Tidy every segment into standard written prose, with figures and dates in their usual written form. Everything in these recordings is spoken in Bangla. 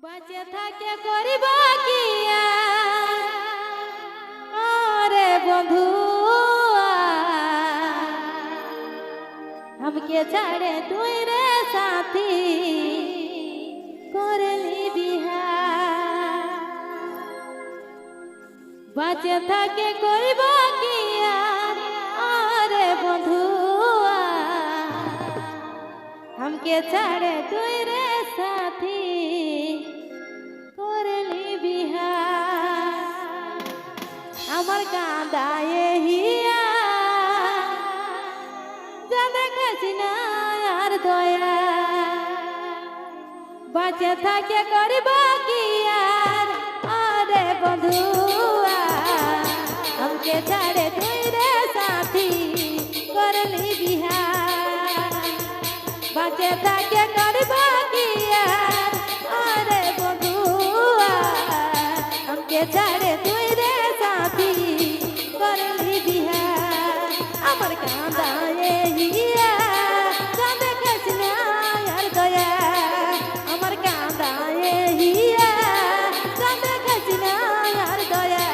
বাঁচে থাকে করিব কি আরে বন্ধু हमके ছাড়ে তুই রে সাথী করলি বিহার বাঁচে থাকে করিব কি আরে বন্ধু हमके ছাড়ে তুই রে সাথী করলি বিহার আমার কাঁদায় হিয়া যা দেখেছি না আর দয়া বাঁচে থাকে করিব কি আরে বন্ধু हमके ছাড়ে তুই রে সাথী করলি বিহার বাঁচে থাকে করিব কি আরে বন্ধু हमके ছাড়ে তুই রে সাথী করলি বিহার আমার কাঁদায় হিয়া কাঁদে কাছে আর দয়া আমার কাঁদায় হিয়া কাঁদে কাছে আর দয়া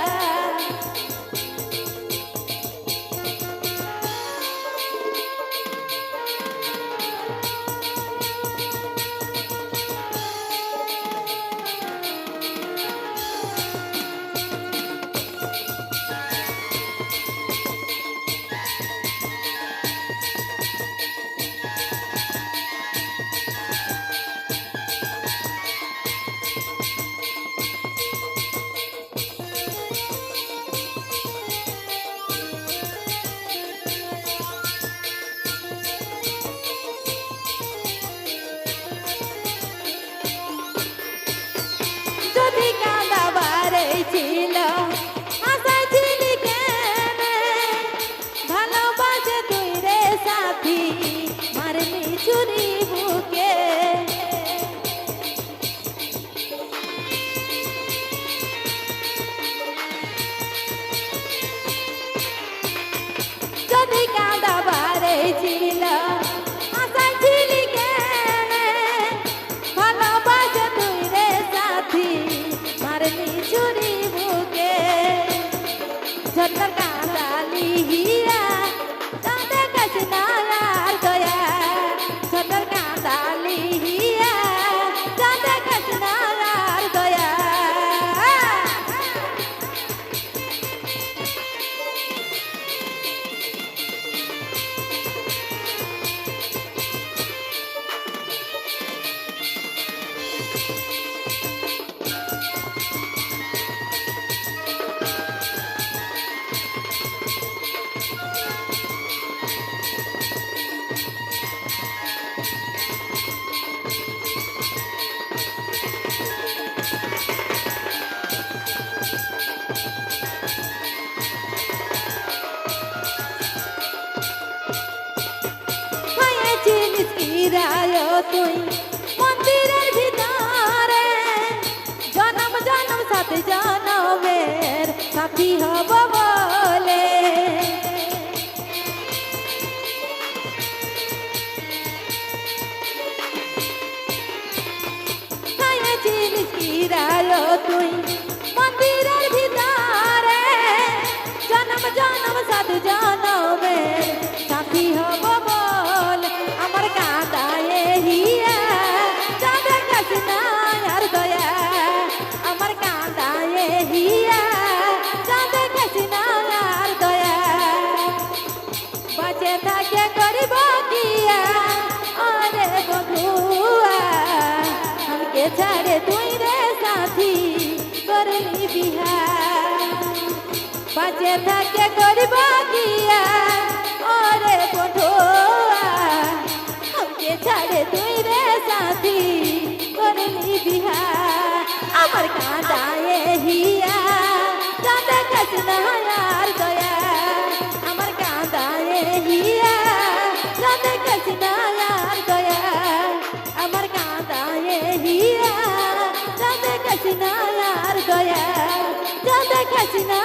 যদি কাঁদাবারে ছিল আশায় ছিলি কেনে ভালোবাসে তুই রে সাথী মারলি চুরি বুকে যদি কাঁদাবারে ছিল আশায় ছিলি কেনে ভালোবাসে তুই রে সাথী মারলি চুরি বুকে ছোট্ট কাঁদালি হিয়া কাঁদে কাছে না আর দয়া ছোট্ট কাঁদালি হিয়া কাঁদে কাছে না আর দয়া তুই মন্দিরের ভিতরে জনম জনম সাথে জনমের সাথী হব বলে তুই মন্দিরের ভিতরে জনম জনম সাথে জনমের সাথী হব বলে আমার কাঁদায় হিয়া কাঁদে কাছে না আর দয়া আমার কাঁদায় হিয়া কাঁদে কাছে না আর দয়া বাঁচে থাকে করিব কি আরে বন্ধু हमके ছাড়ে তুই রে সাথী করলি বিহার বাঁচে থাকে করিব কি আরে বন্ধু हमके ছাড়ে তুই রে সাথী করলি বিহার আমার কাঁদায় হিয়া কাঁদে কাছে না আর দয়া আমার কাঁদায় হিয়া কাঁদে কাছে না আর দয়া আমার কাঁদায় হিয়া কাঁদে কাছে না আর দয়া কাঁদে কাছে না